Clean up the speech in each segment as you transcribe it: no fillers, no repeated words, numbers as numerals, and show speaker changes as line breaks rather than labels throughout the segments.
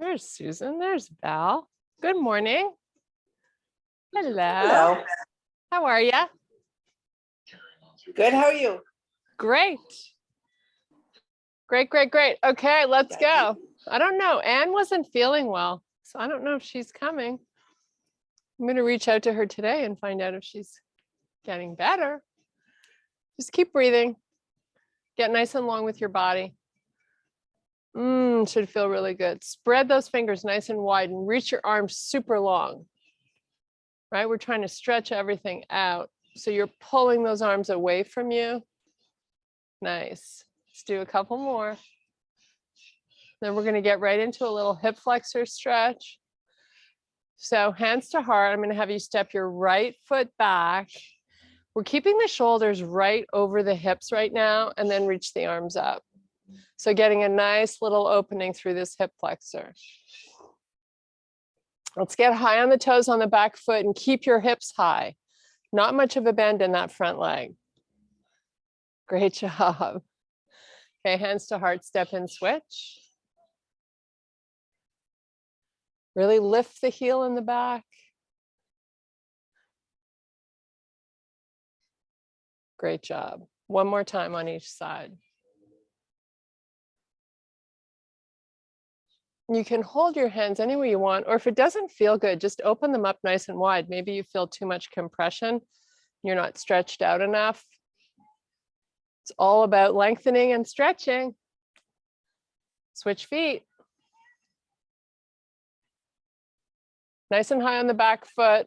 There's Susan. There's Val. Good morning. Hello.
Hello.
How are you?
Good. How are you?
Great. Great, great, great. Okay, let's go. I don't know. Anne wasn't feeling well, so I don't know if she's coming. I'm going to reach out to her today and find out if she's getting better. Just keep breathing. Get nice and long with your body. Should feel really good. Spread those fingers nice and wide and reach your arms super long. Right? We're trying to stretch everything out. So you're pulling those arms away from you. Nice. Let's do a couple more. Then we're going to get right into a little hip flexor stretch. So hands to heart, I'm going to have you step your right foot back. We're keeping the shoulders right over the hips right now, and then reach the arms up. So getting a nice little opening through this hip flexor. Let's get high on the toes on the back foot and keep your hips high. Not much of a bend in that front leg. Great job. Okay, hands to heart, step and switch. Really lift the heel in the back. Great job. One more time on each side. You can hold your hands any way you want, or if it doesn't feel good, just open them up nice and wide. Maybe you feel too much compression. You're not stretched out enough. It's all about lengthening and stretching. Switch feet. Nice and high on the back foot.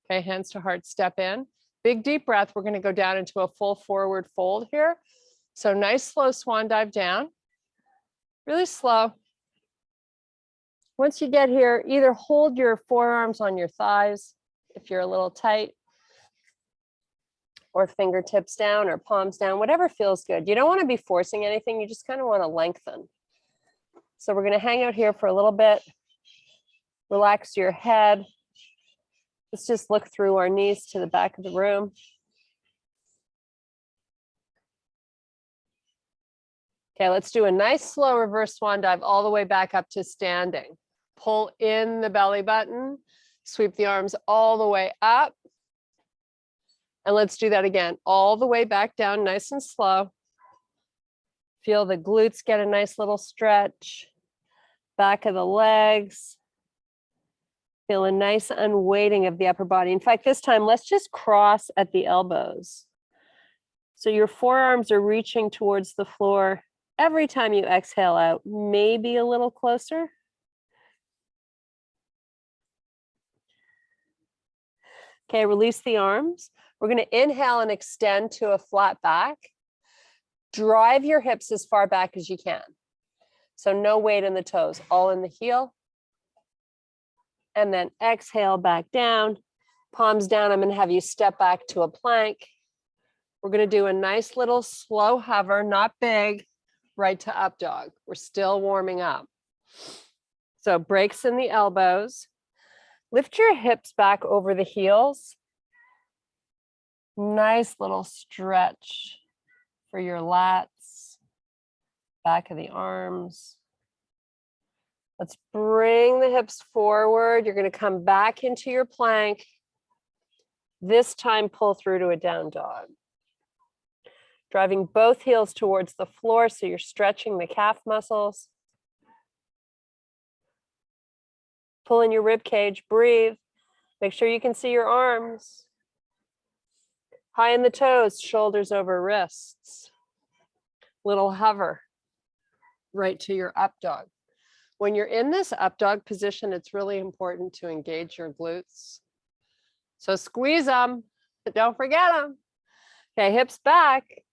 Okay, hands to heart, step in. Big deep breath. We're going to go down into a full forward fold here. So nice slow swan dive down. Really slow. Once you get here, either hold your forearms on your thighs if you're a little tight, or fingertips down or palms down, whatever feels good. You don't want to be forcing anything. You just kind of want to lengthen. So we're going to hang out here for a little bit. Relax your head. Let's just look through our knees to the back of the room. Okay, let's do a nice slow reverse swan dive all the way back up to standing. Pull in the belly button, sweep the arms all the way up. And let's do that again, all the way back down, nice and slow. Feel the glutes get a nice little stretch. Back of the legs. Feel a nice unweighting of the upper body. In fact, this time, let's just cross at the elbows. So your forearms are reaching towards the floor. Every time you exhale out, maybe a little closer. Okay, release the arms. We're going to inhale and extend to a flat back. Drive your hips as far back as you can. So no weight in the toes, all in the heel. And then exhale back down, palms down. I'm going to have you step back to a plank. We're going to do a nice little slow hover, not big, right to up dog. We're still warming up. So breaks in the elbows. Lift your hips back over the heels. Nice little stretch for your lats, back of the arms. Let's bring the hips forward. You're going to come back into your plank. This time, pull through to a down dog. Driving both heels towards the floor so you're stretching the calf muscles. Pull in your rib cage, breathe. Make sure you can see your arms. High in the toes, shoulders over wrists. Little hover right to your up dog. When you're in this up dog position, it's really important to engage your glutes. So squeeze them, but don't forget them. Okay, hips back.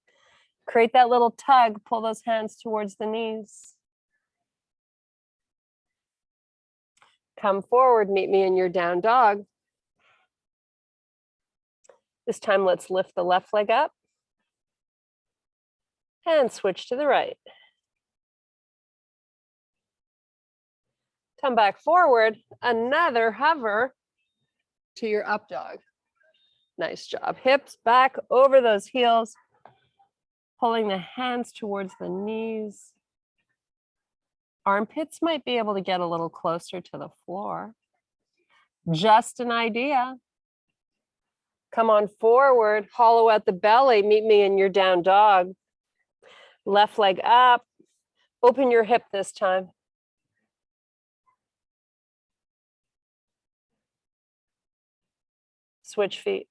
Create that little tug, pull those hands towards the knees. Come forward, meet me in your down dog. This time, let's lift the left leg up and switch to the right. Come back forward, another hover to your up dog. Nice job. Hips back over those heels. Pulling the hands towards the knees. Armpits might be able to get a little closer to the floor. Just an idea. Come on forward, hollow out the belly, meet me in your down dog. Left leg up, open your hip this time. Switch feet.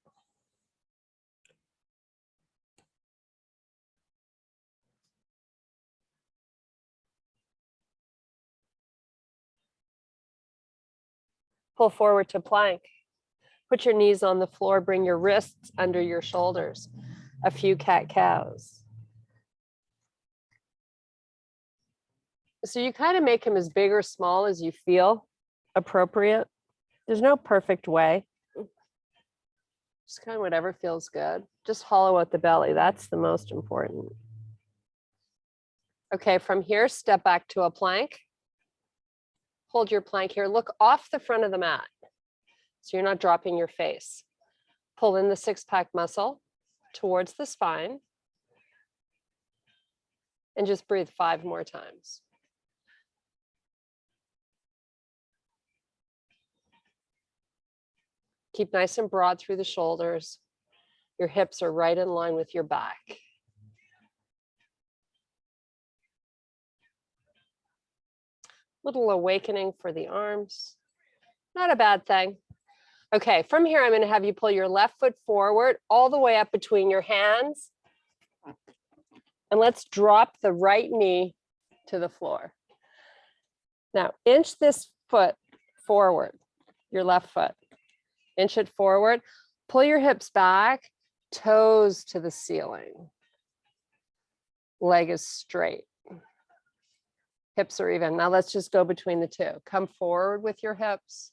Pull forward to plank. Put your knees on the floor, bring your wrists under your shoulders. A few cat-cows. So you kind of make him as big or small as you feel appropriate. There's no perfect way. Just kind of whatever feels good. Just hollow out the belly. That's the most important. Okay, from here, step back to a plank. Hold your plank here. Look off the front of the mat, so you're not dropping your face. Pull in the six-pack muscle towards the spine. And just breathe 5 more times. Keep nice and broad through the shoulders. Your hips are right in line with your back. Little awakening for the arms. Not a bad thing. Okay, from here, I'm going to have you pull your left foot forward all the way up between your hands. And let's drop the right knee to the floor. Now, inch this foot forward, your left foot. Inch it forward. Pull your hips back, toes to the ceiling. Leg is straight. Hips are even. Now let's just go between the two. Come forward with your hips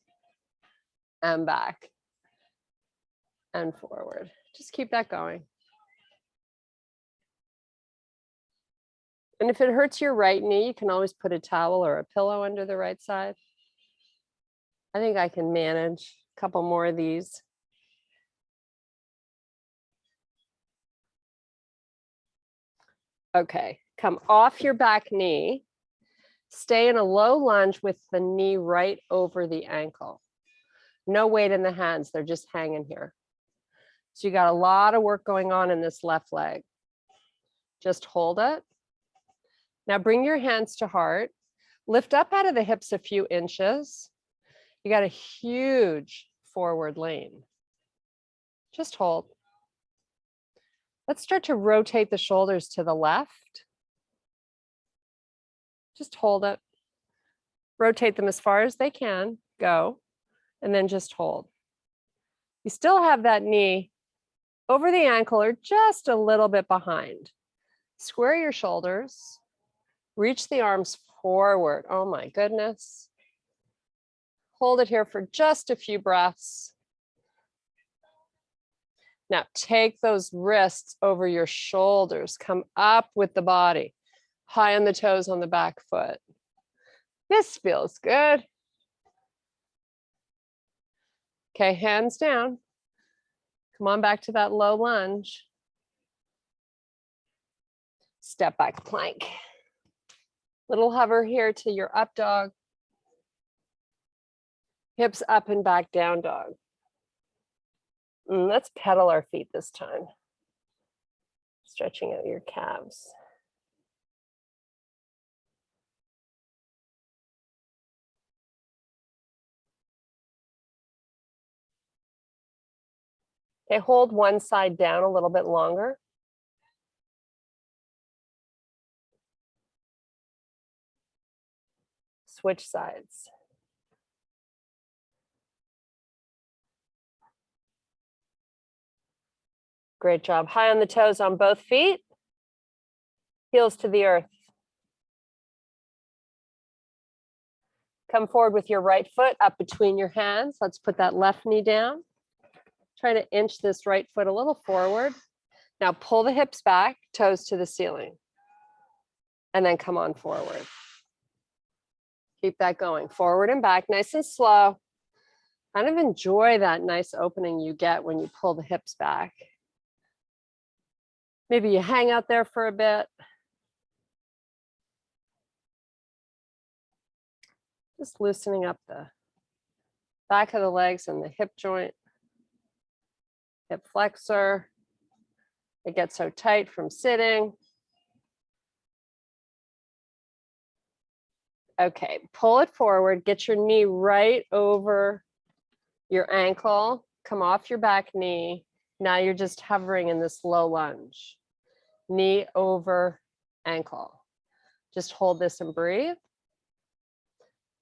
and back and forward. Just keep that going. And if it hurts your right knee, you can always put a towel or a pillow under the right side. I think I can manage a couple more of these. Okay, come off your back knee. Stay in a low lunge with the knee right over the ankle. No weight in the hands, they're just hanging here. So you got a lot of work going on in this left leg. Just hold it. Now bring your hands to heart. Lift up out of the hips a few inches. You got a huge forward lean. Just hold. Let's start to rotate the shoulders to the left. Just hold it. Rotate them as far as they can. Go. And then just hold. You still have that knee over the ankle or just a little bit behind. Square your shoulders. Reach the arms forward. Oh my goodness. Hold it here for just a few breaths. Now take those wrists over your shoulders. Come up with the body. High on the toes on the back foot. This feels good. Okay, hands down. Come on back to that low lunge. Step back plank. Little hover here to your up dog. Hips up and back down dog. Let's pedal our feet this time. Stretching out your calves. Okay, hold one side down a little bit longer. Switch sides. Great job. High on the toes on both feet. Heels to the earth. Come forward with your right foot up between your hands. Let's put that left knee down. Try to inch this right foot a little forward. Now pull the hips back, toes to the ceiling. And then come on forward. Keep that going. Forward and back, nice and slow. Kind of enjoy that nice opening you get when you pull the hips back. Maybe you hang out there for a bit. Just loosening up the back of the legs and the hip joint, hip flexor. It gets so tight from sitting. Okay, pull it forward, get your knee right over your ankle, come off your back knee. Now you're just hovering in this low lunge. Knee over ankle. Just hold this and breathe.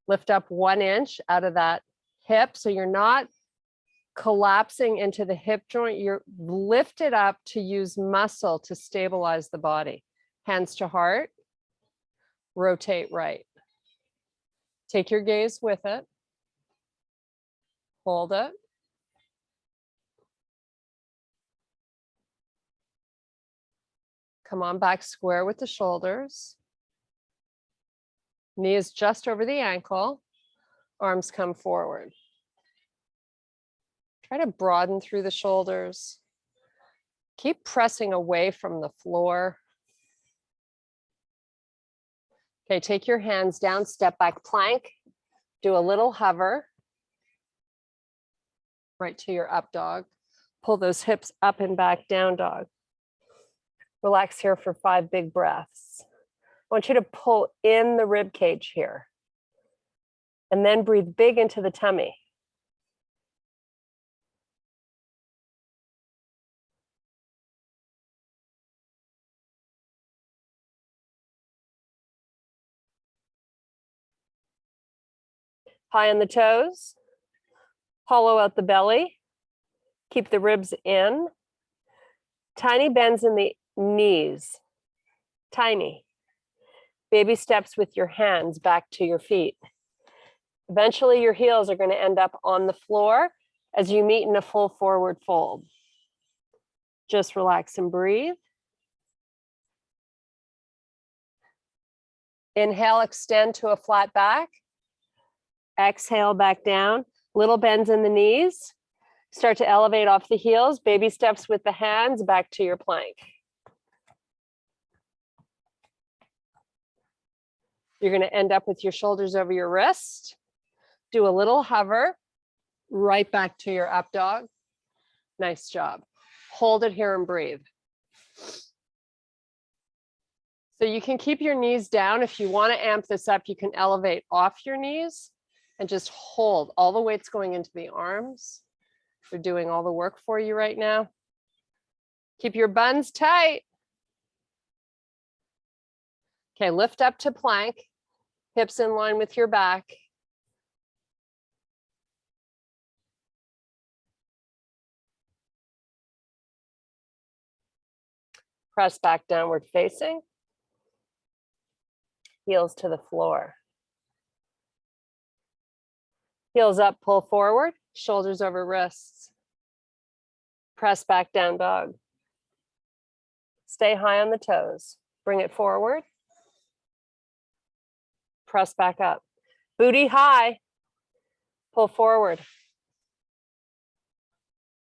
Lift up 1 inch out of that hip so you're not collapsing into the hip joint. You're lifted up to use muscle to stabilize the body. Hands to heart. Rotate right. Take your gaze with it. Hold it. Come on back square with the shoulders. Knee is just over the ankle. Arms come forward. Try to broaden through the shoulders. Keep pressing away from the floor. Okay, take your hands down, step back plank. Do a little hover. Right to your up dog. Pull those hips up and back, down dog. Relax here for 5 big breaths. I want you to pull in the rib cage here. And then breathe big into the tummy. High on the toes. Hollow out the belly. Keep the ribs in. Tiny bends in the knees. Tiny. Baby steps with your hands back to your feet. Eventually your heels are going to end up on the floor as you meet in a full forward fold. Just relax and breathe. Inhale, extend to a flat back. Exhale, back down. Little bends in the knees. Start to elevate off the heels. Baby steps with the hands back to your plank. You're going to end up with your shoulders over your wrist. Do a little hover. Right back to your up dog. Nice job. Hold it here and breathe. So you can keep your knees down. If you want to amp this up, you can elevate off your knees and just hold. All the weight's going into the arms. They're doing all the work for you right now. Keep your buns tight. Okay, lift up to plank. Hips in line with your back. Press back downward facing. Heels to the floor. Heels up, pull forward, shoulders over wrists. Press back down dog. Stay high on the toes. Bring it forward. Press back up. Booty high. Pull forward.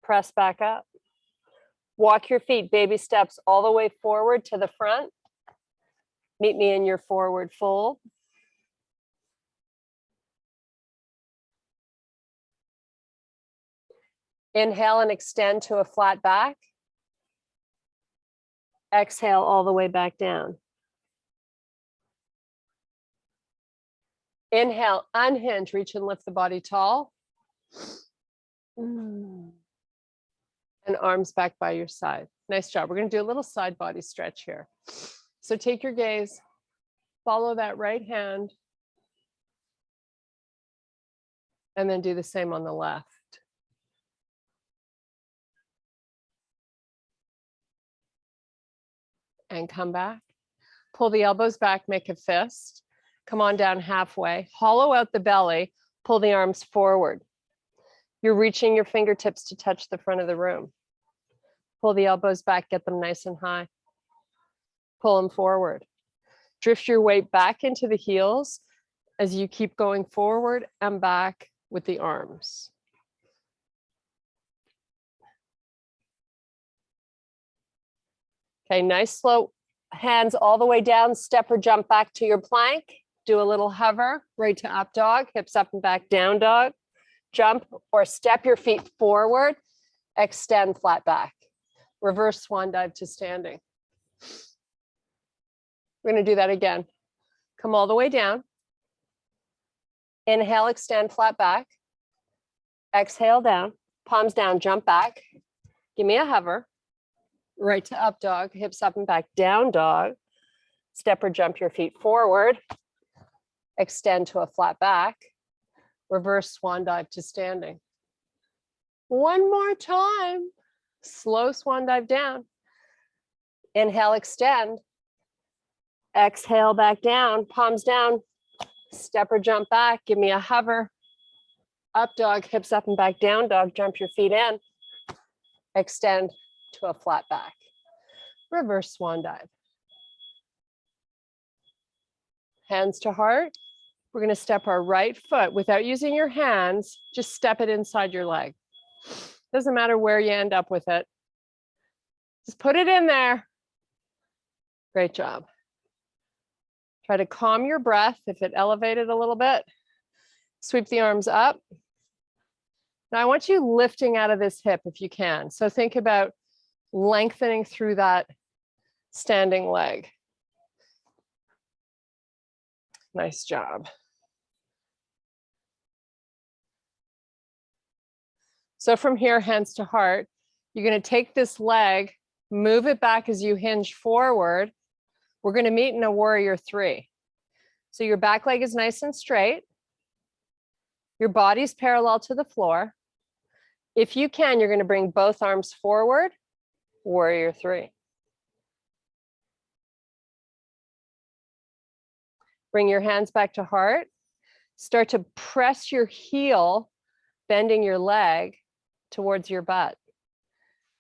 Press back up. Walk your feet, baby steps all the way forward to the front. Meet me in your forward fold. Inhale and extend to a flat back. Exhale all the way back down. Inhale, unhinge, reach and lift the body tall. And arms back by your side. Nice job. We're going to do a little side body stretch here. So take your gaze, follow that right hand, and then do the same on the left. And come back. Pull the elbows back, make a fist. Come on down halfway. Hollow out the belly, pull the arms forward. You're reaching your fingertips to touch the front of the room. Pull the elbows back, get them nice and high. Pull them forward. Drift your weight back into the heels as you keep going forward and back with the arms. Okay, nice slow hands all the way down, step or jump back to your plank. Do a little hover, right to up dog, hips up and back, down dog. Jump or step your feet forward, extend flat back. Reverse swan dive to standing. We're going to do that again. Come all the way down. Inhale, extend flat back. Exhale down, palms down, jump back. Give me a hover. Right to up dog, hips up and back, down dog. Step or jump your feet forward. Extend to a flat back. Reverse swan dive to standing. One more time. Slow swan dive down. Inhale, extend. Exhale, back down, palms down. Step or jump back, give me a hover. Up dog, hips up and back, down dog, jump your feet in. Extend to a flat back. Reverse swan dive. Hands to heart. We're going to step our right foot without using your hands, just step it inside your leg. Doesn't matter where you end up with it. Just put it in there. Great job. Try to calm your breath if it elevated a little bit. Sweep the arms up. Now I want you lifting out of this hip if you can. So think about lengthening through that standing leg. Nice job. So from here, hands to heart, you're going to take this leg, move it back as you hinge forward. We're going to meet in a warrior three. So your back leg is nice and straight. Your body's parallel to the floor. If you can, you're going to bring both arms forward, warrior three. Bring your hands back to heart. Start to press your heel, bending your leg towards your butt.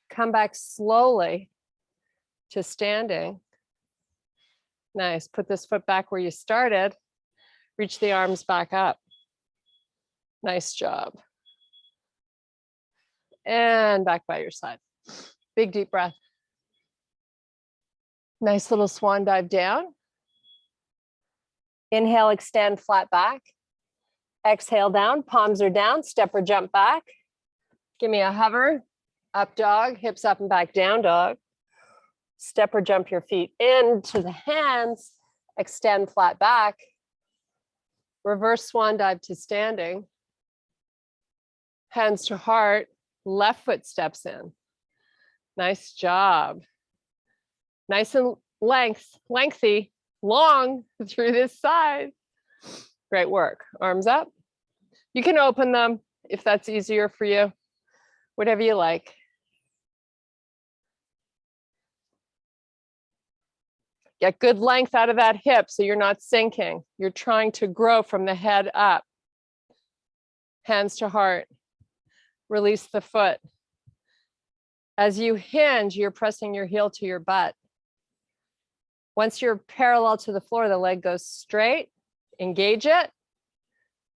Come back slowly to standing. Nice. Put this foot back where you started. Reach the arms back up. Nice job. And back by your side. Big deep breath. Nice little swan dive down. Inhale, extend flat back. Exhale down, palms are down, step or jump back. Give me a hover, up dog, hips up and back, down dog. Step or jump your feet into the hands, extend flat back. Reverse swan dive to standing. Hands to heart, left foot steps in. Nice job. Nice and lengthy, long through this side. Great work. Arms up. You can open them if that's easier for you, whatever you like. Get good length out of that hip so you're not sinking. You're trying to grow from the head up. Hands to heart. Release the foot. As you hinge, you're pressing your heel to your butt. Once you're parallel to the floor, the leg goes straight. Engage it.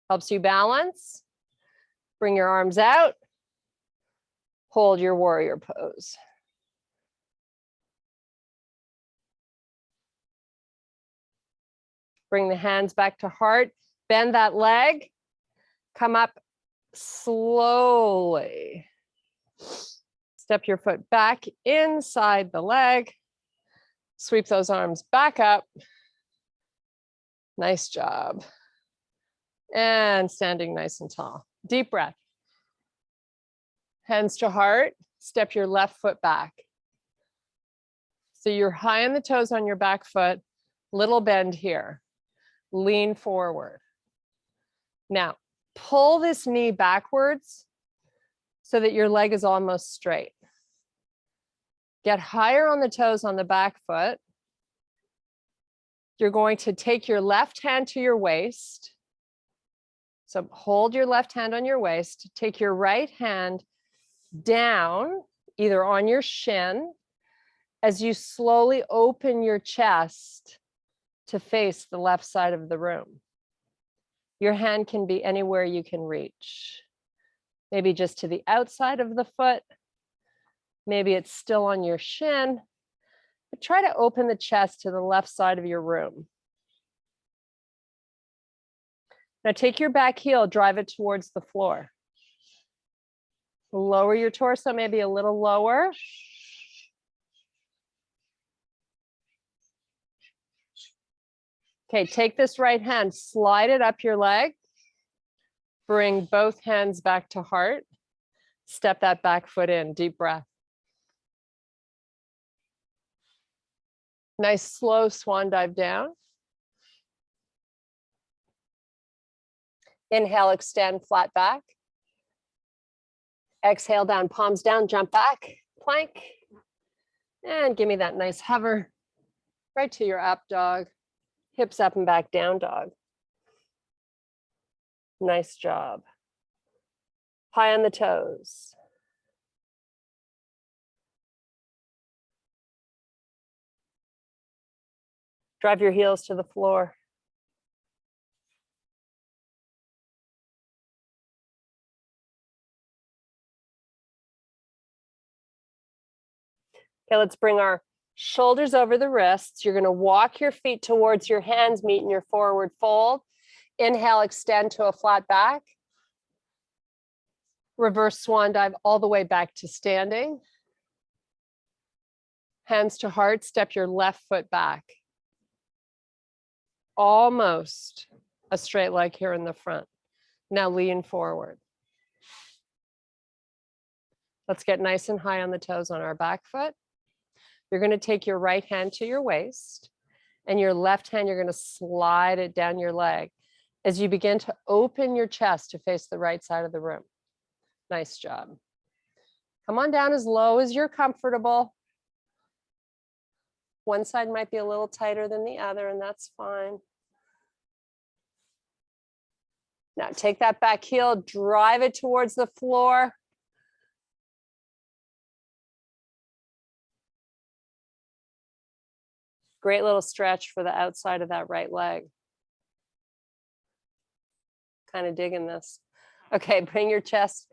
Helps you balance. Bring your arms out. Hold your warrior pose. Bring the hands back to heart. Bend that leg. Come up slowly. Step your foot back inside the leg. Sweep those arms back up. Nice job. And standing nice and tall. Deep breath. Hands to heart. Step your left foot back. So you're high on the toes on your back foot. Little bend here. Lean forward. Now, pull this knee backwards so that your leg is almost straight. Get higher on the toes on the back foot. You're going to take your left hand to your waist. So hold your left hand on your waist. Take your right hand down, either on your shin, as you slowly open your chest to face the left side of the room. Your hand can be anywhere you can reach. Maybe just to the outside of the foot. Maybe it's still on your shin. But try to open the chest to the left side of your room. Now take your back heel, drive it towards the floor. Lower your torso, maybe a little lower. Okay, take this right hand, slide it up your leg. Bring both hands back to heart. Step that back foot in, deep breath. Nice slow swan dive down. Inhale, extend, flat back. Exhale down, palms down, jump back, plank. And give me that nice hover right to your up dog. Hips up and back, down dog. Nice job. High on the toes. Drive your heels to the floor. Okay, let's bring our shoulders over the wrists. You're going to walk your feet towards your hands, meet in your forward fold. Inhale, extend to a flat back. Reverse swan dive all the way back to standing. Hands to heart, step your left foot back. Almost a straight leg here in the front. Now lean forward. Let's get nice and high on the toes on our back foot. You're going to take your right hand to your waist and your left hand, you're going to slide it down your leg as you begin to open your chest to face the right side of the room. Nice job. Come on down as low as you're comfortable. One side might be a little tighter than the other, and that's fine. Now take that back heel, drive it towards the floor. Great little stretch for the outside of that right leg. Kind of digging this. Okay, bring your chest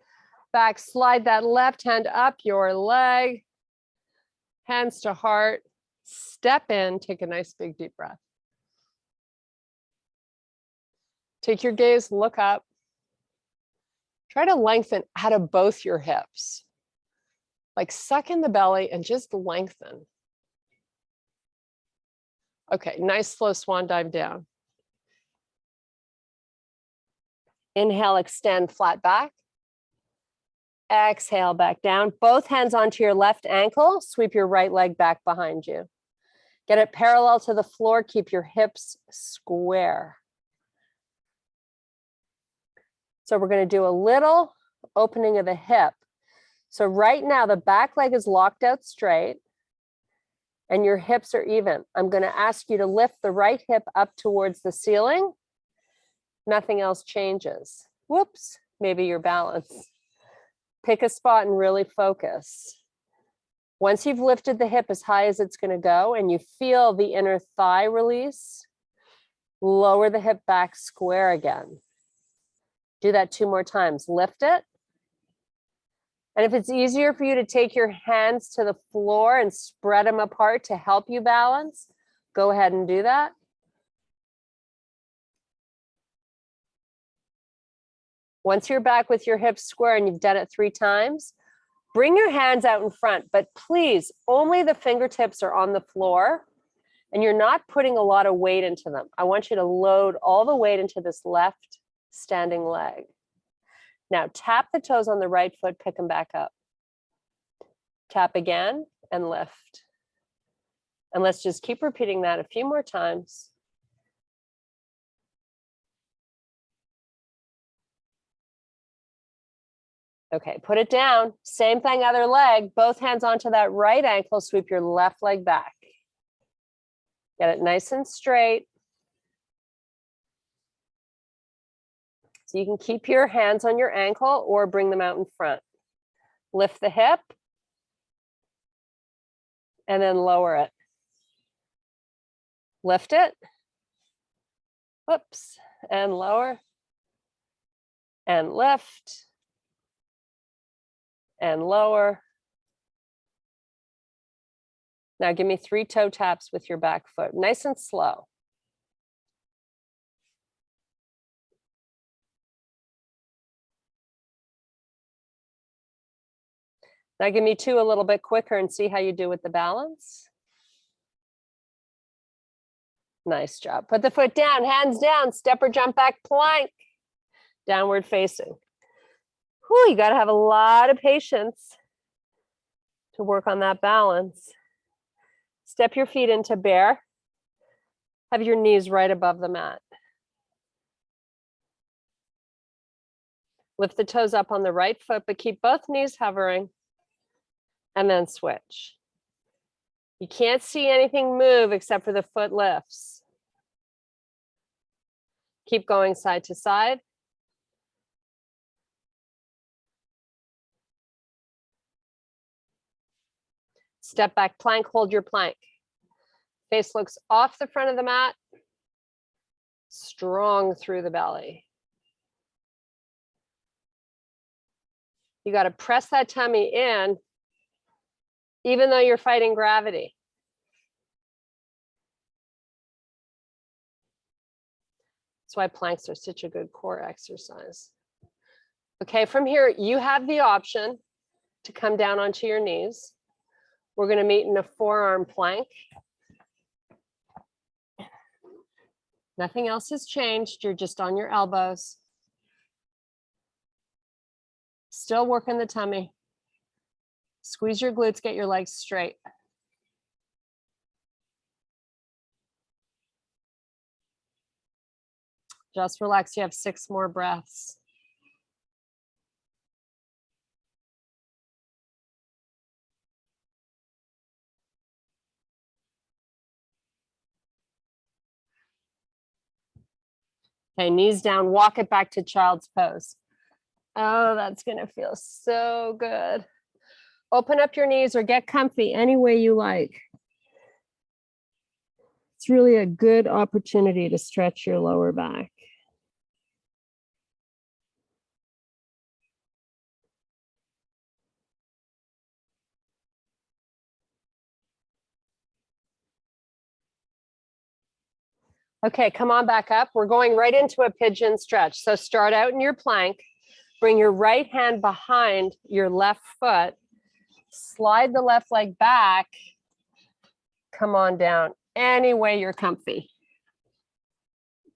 back, slide that left hand up your leg, hands to heart, step in, take a nice big deep breath. Take your gaze, look up. Try to lengthen out of both your hips. Like suck in the belly and just lengthen. Okay, nice slow swan dive down. Inhale, extend, flat back. Exhale, back down. Both hands onto your left ankle. Sweep your right leg back behind you. Get it parallel to the floor. Keep your hips square. So we're going to do a little opening of the hip. So right now, the back leg is locked out straight and your hips are even. I'm going to ask you to lift the right hip up towards the ceiling. Nothing else changes. Whoops, maybe your balance. Pick a spot and really focus. Once you've lifted the hip as high as it's going to go and you feel the inner thigh release, lower the hip back square again. Do that 2 more times. Lift it. And if it's easier for you to take your hands to the floor and spread them apart to help you balance, go ahead and do that. Once you're back with your hips square and you've done it 3 times, bring your hands out in front, but please, only the fingertips are on the floor and you're not putting a lot of weight into them. I want you to load all the weight into this left standing leg. Now tap the toes on the right foot, pick them back up. Tap again and lift. And let's just keep repeating that a few more times. Okay, put it down. Same thing, other leg. Both hands onto that right ankle. Sweep your left leg back. Get it nice and straight. So you can keep your hands on your ankle or bring them out in front. Lift the hip. And then lower it. Lift it. Whoops. And lower. And lift. And lower. Now give me 3 toe taps with your back foot, nice and slow. Now give me 2 a little bit quicker and see how you do with the balance. Nice job. Put the foot down, hands down, step or jump back plank. Downward facing. Whew, you got to have a lot of patience to work on that balance. Step your feet into bear. Have your knees right above the mat. Lift the toes up on the right foot, but keep both knees hovering. And then switch. You can't see anything move except for the foot lifts. Keep going side to side. Step back plank, hold your plank. Face looks off the front of the mat. Strong through the belly. You got to press that tummy in, even though you're fighting gravity. That's why planks are such a good core exercise. Okay, from here, you have the option to come down onto your knees. We're going to meet in a forearm plank. Nothing else has changed. You're just on your elbows. Still working the tummy. Squeeze your glutes, get your legs straight. Just relax. You have 6 more breaths. Okay, knees down, walk it back to child's pose. Oh, that's gonna feel so good. Open up your knees or get comfy any way you like. It's really a good opportunity to stretch your lower back. Okay, come on back up. We're going right into a pigeon stretch. So start out in your plank, bring your right hand behind your left foot, slide the left leg back, come on down any way you're comfy.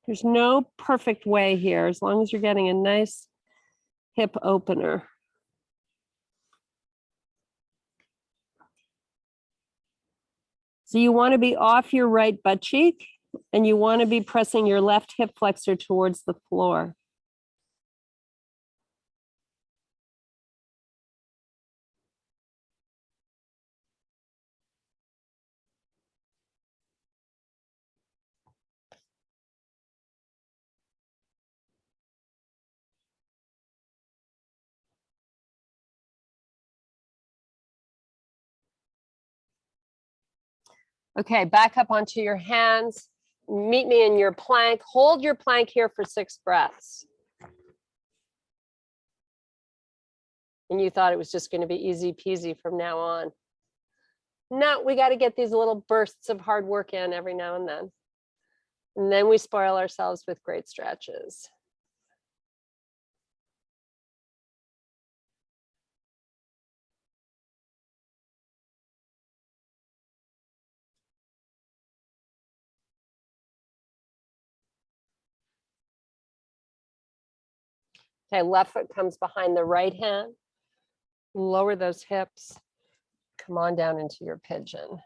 There's no perfect way here as long as you're getting a nice hip opener. So you want to be off your right butt cheek and you want to be pressing your left hip flexor towards the floor. Okay, back up onto your hands. Meet me in your plank. Hold your plank here for 6 breaths. And you thought it was just going to be easy peasy from now on. No, we got to get these little bursts of hard work in every now and then. And then we spoil ourselves with great stretches. Okay, left foot comes behind the right hand. Lower those hips. Come on down into your pigeon.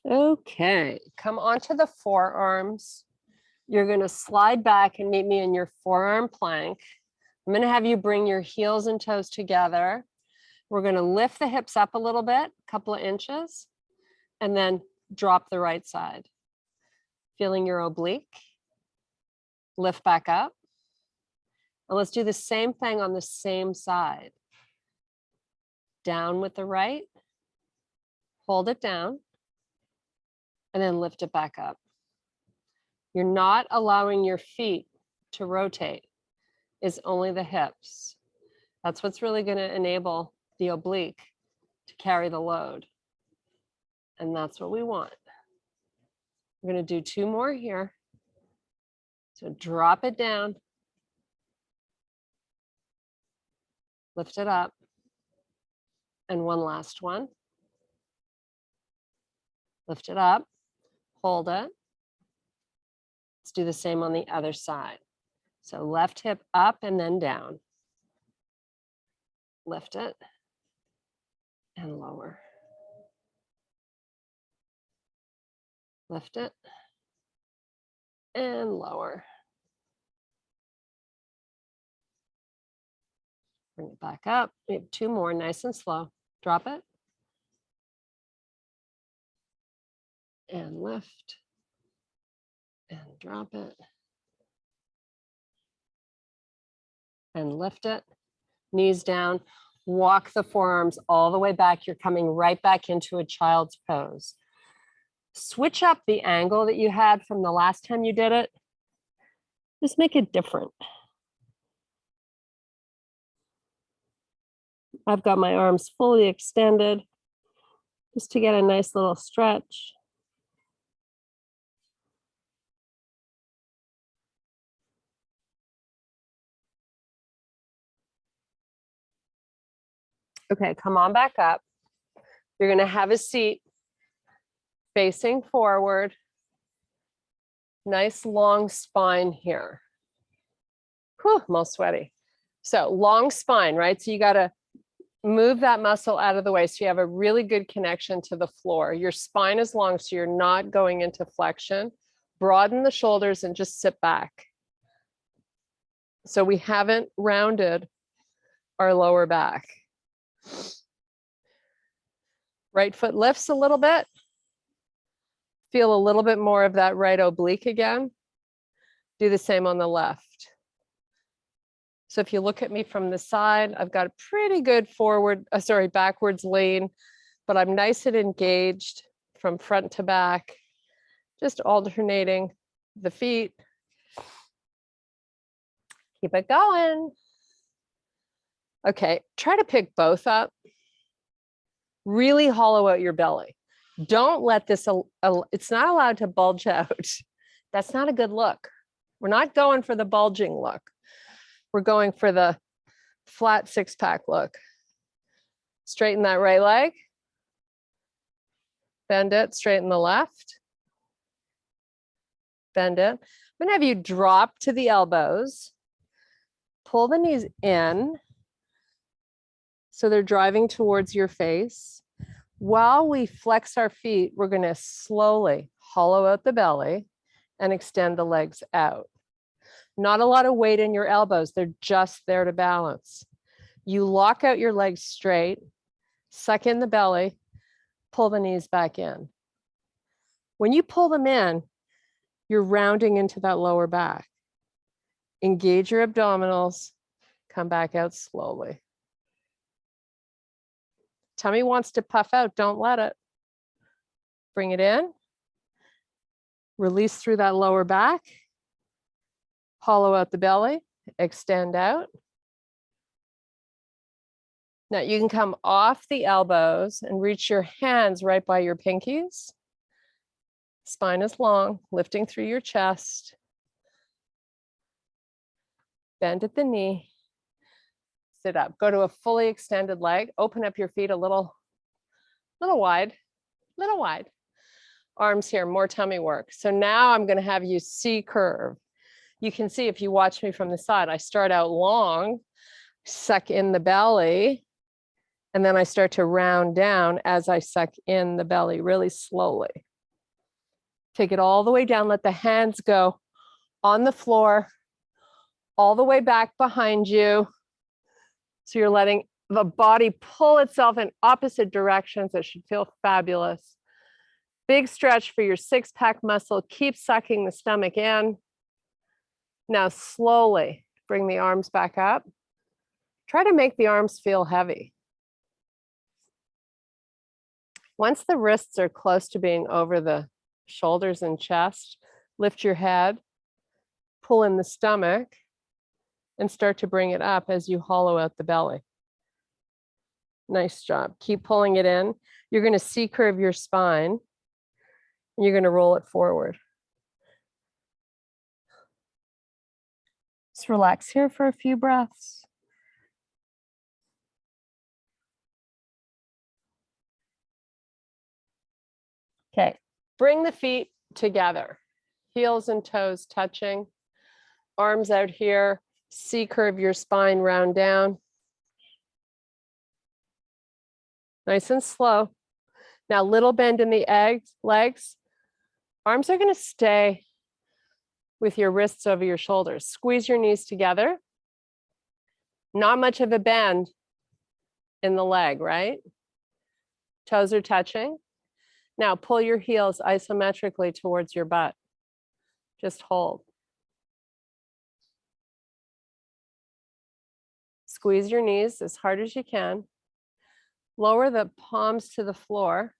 Okay, come onto the forearms. You're going to slide back and meet me in your forearm plank. I'm going to have you bring your heels and toes together. We're going to lift the hips up a little bit, a couple of inches, and then drop the right side. Feeling your oblique. Lift back up. And let's do the same thing on the same side. Down with the right. Hold it down. And then lift it back up. You're not allowing your feet to rotate. It's only the hips. That's what's really going to enable the oblique to carry the load. And that's what we want. We're going to do 2 more here. So drop it down. Lift it up. And one last one. Lift it up. Hold it. Let's do the same on the other side. So left hip up and then down. Lift it and lower. Lift it and lower. Bring it back up. We have 2 more, nice and slow. Drop it. And lift. And drop it. And lift it. Knees down. Walk the forearms all the way back. You're coming right back into a child's pose. Switch up the angle that you had from the last time you did it. Just make it different. I've got my arms fully extended just to get a nice little stretch. Okay, come on back up. You're going to have a seat facing forward. Nice long spine here. Whew, I'm all sweaty. So long spine, right? So you got to move that muscle out of the way so you have a really good connection to the floor. Your spine is long, so you're not going into flexion. Broaden the shoulders and just sit back. So we haven't rounded our lower back. Right foot lifts a little bit. Feel a little bit more of that right oblique again. Do the same on the left. So if you look at me from the side, I've got a pretty good backwards lean, but I'm nice and engaged from front to back, just alternating the feet. Keep it going. Okay, try to pick both up. Really hollow out your belly. Don't let this, it's not allowed to bulge out. That's not a good look. We're not going for the bulging look. We're going for the flat 6-pack look. Straighten that right leg. Bend it, straighten the left. Bend it. I'm gonna have you drop to the elbows. Pull the knees in. So they're driving towards your face. While we flex our feet, we're gonna slowly hollow out the belly and extend the legs out. Not a lot of weight in your elbows. They're just there to balance. You lock out your legs straight, suck in the belly, pull the knees back in. When you pull them in, you're rounding into that lower back. Engage your abdominals, come back out slowly. Tummy wants to puff out, don't let it. Bring it in. Release through that lower back. Hollow out the belly, extend out. Now you can come off the elbows and reach your hands right by your pinkies. Spine is long, lifting through your chest. Bend at the knee. Sit up. Go to a fully extended leg. Open up your feet a little wide. Arms here, more tummy work. So now I'm going to have you C curve. You can see if you watch me from the side, I start out long, suck in the belly, and then I start to round down as I suck in the belly really slowly. Take it all the way down, let the hands go on the floor all the way back behind you. So you're letting the body pull itself in opposite directions. It should feel fabulous. Big stretch for your six-pack muscle. Keep sucking the stomach in. Now slowly bring the arms back up. Try to make the arms feel heavy. Once the wrists are close to being over the shoulders and chest, lift your head, pull in the stomach, and start to bring it up as you hollow out the belly. Nice job. Keep pulling it in. You're going to C-curve your spine, and you're going to roll it forward. Just relax here for a few breaths. Okay, bring the feet together, heels and toes touching, arms out here, C-curve your spine, round down. Nice and slow. Now, little bend in the legs. Arms are going to stay with your wrists over your shoulders. Squeeze your knees together. Not much of a bend in the leg, right? Toes are touching. Now, pull your heels isometrically towards your butt. Just hold. Squeeze your knees as hard as you can. Lower the palms to the floor,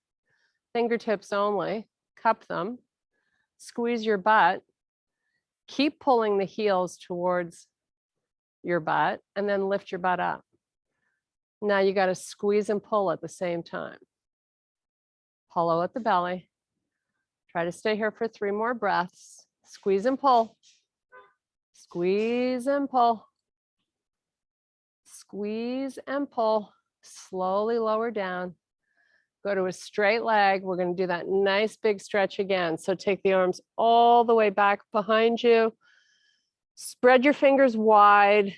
fingertips only, cup them, squeeze your butt, keep pulling the heels towards your butt, and then lift your butt up. Now you got to squeeze and pull at the same time. Hollow at the belly. Try to stay here for 3 more breaths. Squeeze and pull. Squeeze and pull. Squeeze and pull. Slowly lower down. Go to a straight leg. We're going to do that nice big stretch again. So take the arms all the way back behind you. Spread your fingers wide.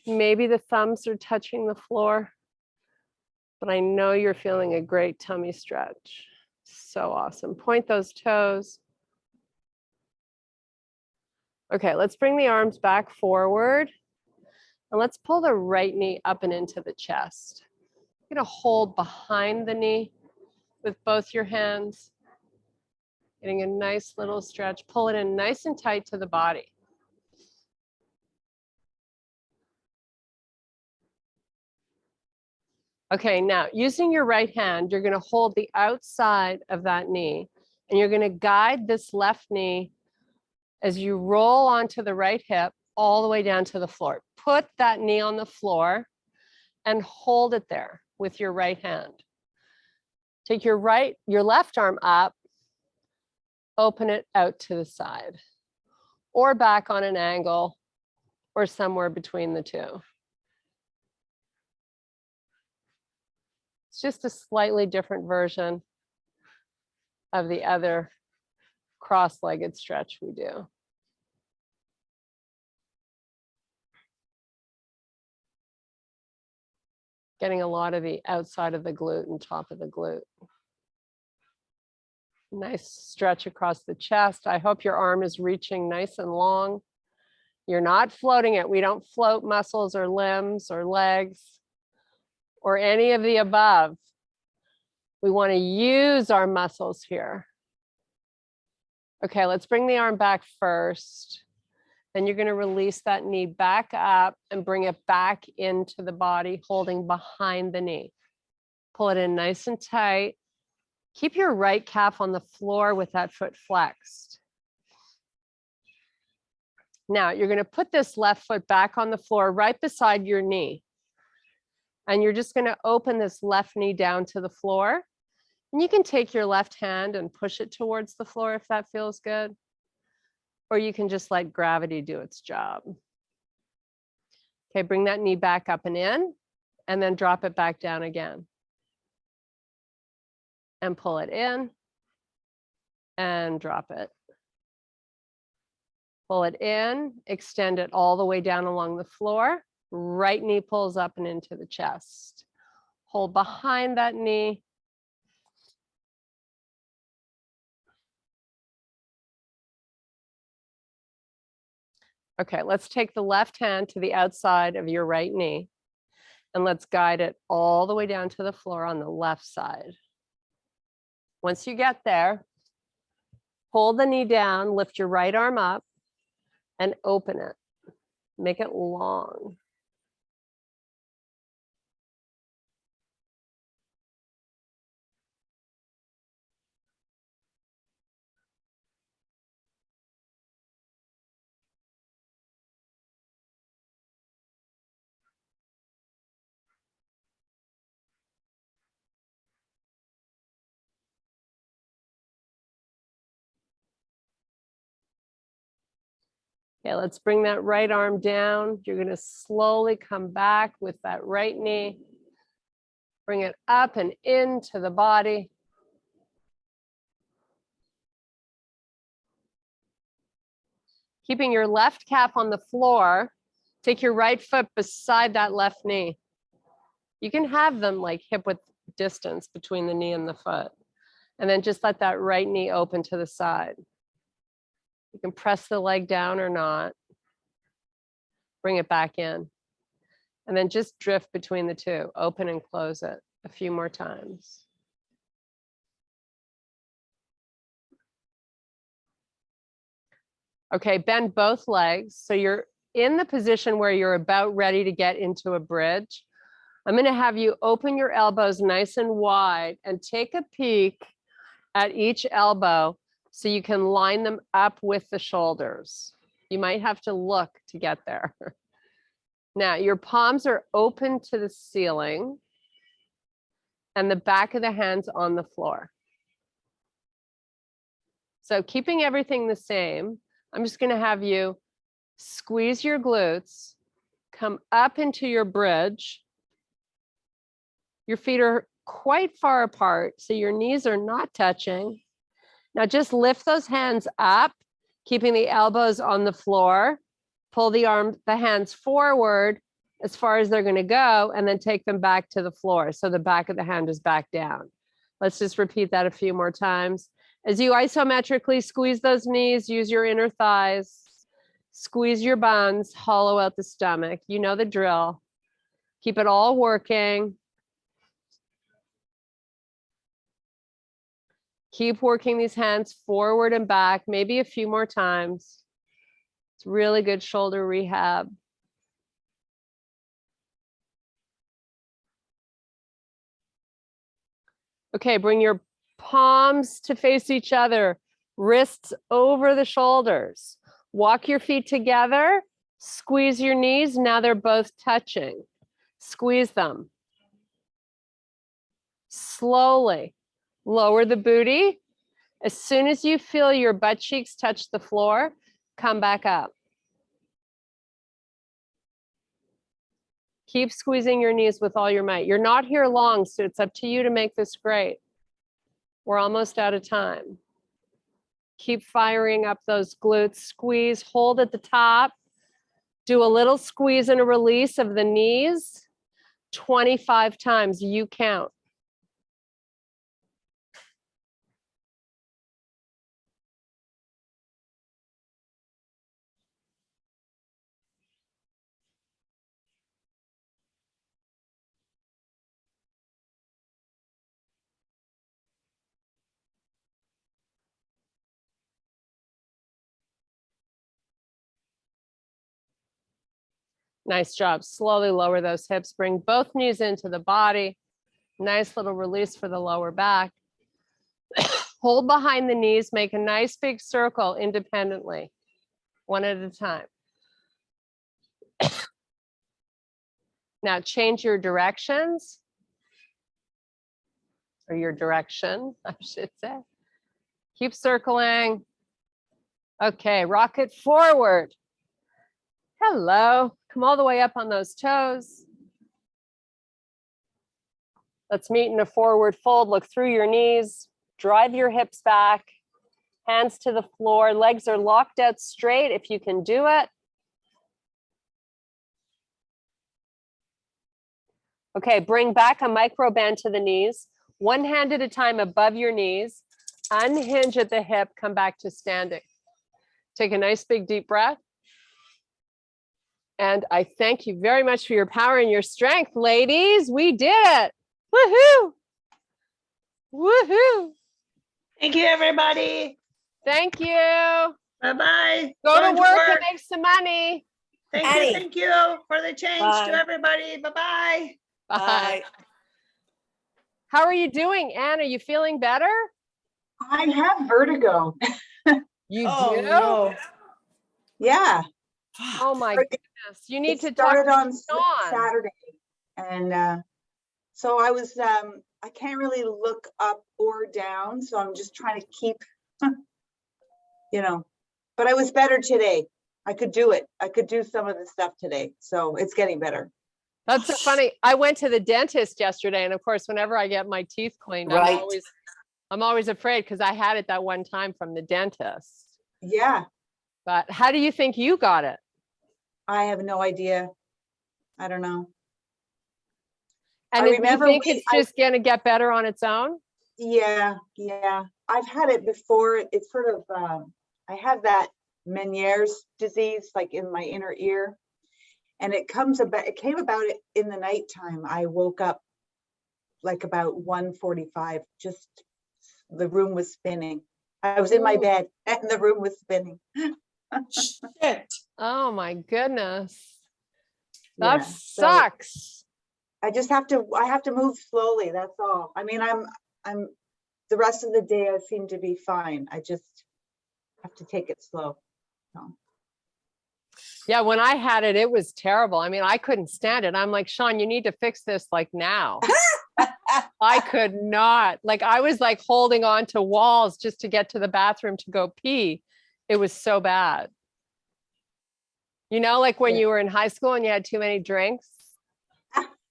Maybe the thumbs are touching the floor, but I know you're feeling a great tummy stretch. So awesome. Point those toes. Okay, let's bring the arms back forward. And let's pull the right knee up and into the chest. You're going to hold behind the knee with both your hands. Getting a nice little stretch. Pull it in nice and tight to the body. Okay, now using your right hand, you're going to hold the outside of that knee, and you're going to guide this left knee as you roll onto the right hip all the way down to the floor. Put that knee on the floor and hold it there with your right hand. Take your left arm up, open it out to the side, or back on an angle, or somewhere between the two. It's just a slightly different version of the other cross-legged stretch we do. Getting a lot of the outside of the glute and top of the glute. Nice stretch across the chest. I hope your arm is reaching nice and long. You're not floating it. We don't float muscles or limbs or legs or any of the above. We want to use our muscles here. Okay, let's bring the arm back first. Then you're going to release that knee back up and bring it back into the body, holding behind the knee. Pull it in nice and tight. Keep your right calf on the floor with that foot flexed. Now you're going to put this left foot back on the floor right beside your knee. And you're just going to open this left knee down to the floor. And you can take your left hand and push it towards the floor if that feels good. Or you can just let gravity do its job. Okay, bring that knee back up and in, and then drop it back down again. And pull it in, and drop it. Pull it in, extend it all the way down along the floor. Right knee pulls up and into the chest. Hold behind that knee. Okay, let's take the left hand to the outside of your right knee and let's guide it all the way down to the floor on the left side. Once you get there, pull the knee down, lift your right arm up and open it. Make it long. Okay, let's bring that right arm down. You're going to slowly come back with that right knee. Bring it up and into the body. Keeping your left calf on the floor, take your right foot beside that left knee. You can have them like hip width distance between the knee and the foot. And then just let that right knee open to the side. You can press the leg down or not. Bring it back in. And then just drift between the two. Open and close it a few more times. Okay, bend both legs. So you're in the position where you're about ready to get into a bridge. I'm going to have you open your elbows nice and wide and take a peek at each elbow so you can line them up with the shoulders. You might have to look to get there. Now, your palms are open to the ceiling and the back of the hands on the floor. So keeping everything the same, I'm just going to have you squeeze your glutes, come up into your bridge. Your feet are quite far apart, so your knees are not touching. Now just lift those hands up, keeping the elbows on the floor. Pull the hands forward as far as they're going to go, and then take them back to the floor. So the back of the hand is back down. Let's just repeat that a few more times. As you isometrically squeeze those knees, use your inner thighs, squeeze your buns, hollow out the stomach. You know the drill. Keep it all working. Keep working these hands forward and back, maybe a few more times. It's really good shoulder rehab. Okay, bring your palms to face each other, wrists over the shoulders. Walk your feet together, squeeze your knees. Now they're both touching. Squeeze them. Slowly lower the booty. As soon as you feel your butt cheeks touch the floor, come back up. Keep squeezing your knees with all your might. You're not here long, so it's up to you to make this great. We're almost out of time. Keep firing up those glutes. Squeeze, hold at the top. Do a little squeeze and a release of the knees. 25 times, you count. Nice job. Slowly lower those hips. Bring both knees into the body. Nice little release for the lower back. Hold behind the knees. Make a nice big circle independently, one at a time. Now change your directions, or your direction, I should say. Keep circling. Okay, rock it forward. Hello. Come all the way up on those toes. Let's meet in a forward fold. Look through your knees. Drive your hips back. Hands to the floor. Legs are locked out straight if you can do it. Okay, bring back a micro band to the knees. One hand at a time above your knees. Unhinge at the hip. Come back to standing. Take a nice big deep breath. And I thank you very much for your power and your strength, ladies. We did it. Woohoo. Woohoo.
Thank you, everybody.
Thank you.
Bye-bye.
Go
Going
to work and make some money.
Thank you for the change to everybody. Bye-bye.
Bye. How are you doing, Anne? Are you feeling better?
I have vertigo.
You do?
No.
Yeah.
Oh my goodness. You need to
It
talk
started
to
on
Sean.
Saturday. And so I was, I can't really look up or down. So I'm just trying to keep, you know, but I was better today. I could do it. I could do some of the stuff today. So it's getting better.
That's so funny. I went to the dentist yesterday, and of course, whenever I get my teeth cleaned, I'm always afraid because I had it that one time from the dentist.
Yeah.
But how do you think you got it?
I have no idea. I don't know.
And
I remember
you think it's just going to get better on its own?
Yeah. I've had it before. It's sort of, I have that Meniere's disease, like in my inner ear. And it came about it in the nighttime. I woke up like about 1:45, just the room was spinning. I was in my bed and the room was spinning.
Shit.
Oh my goodness. That
Yeah,
sucks.
I have to move slowly. That's all. I mean, I'm the rest of the day I seem to be fine. I just have to take it slow. So.
Yeah, when I had it, it was terrible. I mean, I couldn't stand it. I'm like, Sean, you need to fix this like now. I could not. Like, I was like holding on to walls just to get to the bathroom to go pee. It was so bad. You know, like when you were in high school and you had too many drinks?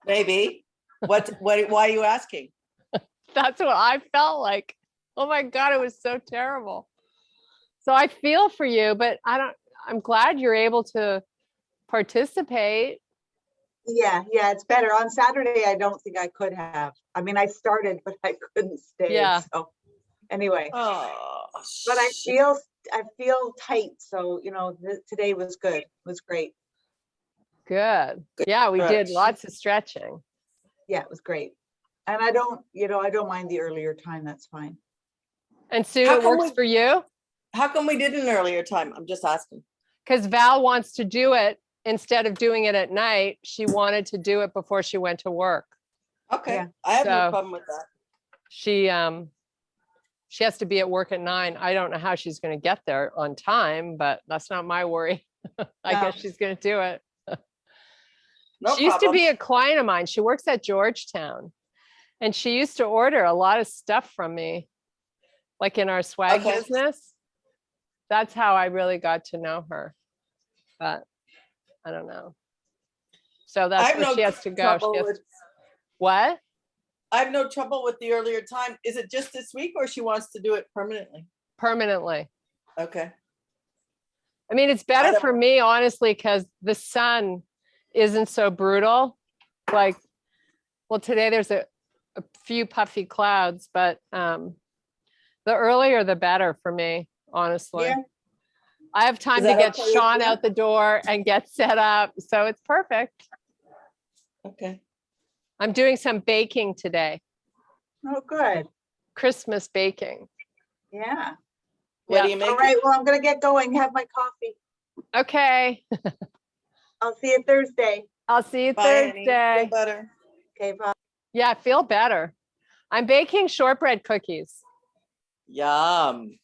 Maybe. Why are you asking?
That's what I felt like. Oh my God, it was so terrible. So I feel for you, but I'm glad you're able to participate.
Yeah, it's better. On Saturday, I don't think I could have. I mean, I started, but I couldn't stay.
Yeah.
So anyway, but I feel tight. So, you know, today was good. It was great.
Good. Yeah, we did lots of stretching.
Yeah, it was great. And I don't mind the earlier time. That's fine.
And Sue, it works for you?
How come we did an earlier time? I'm just asking.
Because Val wants to do it instead of doing it at night. She wanted to do it before she went to work.
Okay.
Yeah.
I have no problem with that.
She has to be at work at 9. I don't know how she's going to get there on time, but that's not my worry. I guess she's going to do it. She used to be a client of mine. She works at Georgetown, and she used to order a lot of stuff from me, like in our swag business. That's how I really got to know her. But I don't know. So that's where she has to go. What?
I have no trouble with the earlier time. Is it just this week, or she wants to do it permanently?
Permanently.
Okay.
I mean, it's better for me, honestly, because the sun isn't so brutal. Like, well, today there's a few puffy clouds, but the earlier the better for me, honestly. Yeah. I have time to get Sean out the door and get set up, so it's perfect.
Okay.
I'm doing some baking today.
Oh, good.
Christmas baking.
Yeah.
What do you make?
All right, well, I'm going to get going, have my coffee.
Okay.
I'll see you Thursday.
I'll see you Thursday.
Feel better.
Okay, bye.
Yeah, I feel better. I'm baking shortbread cookies.
Yum.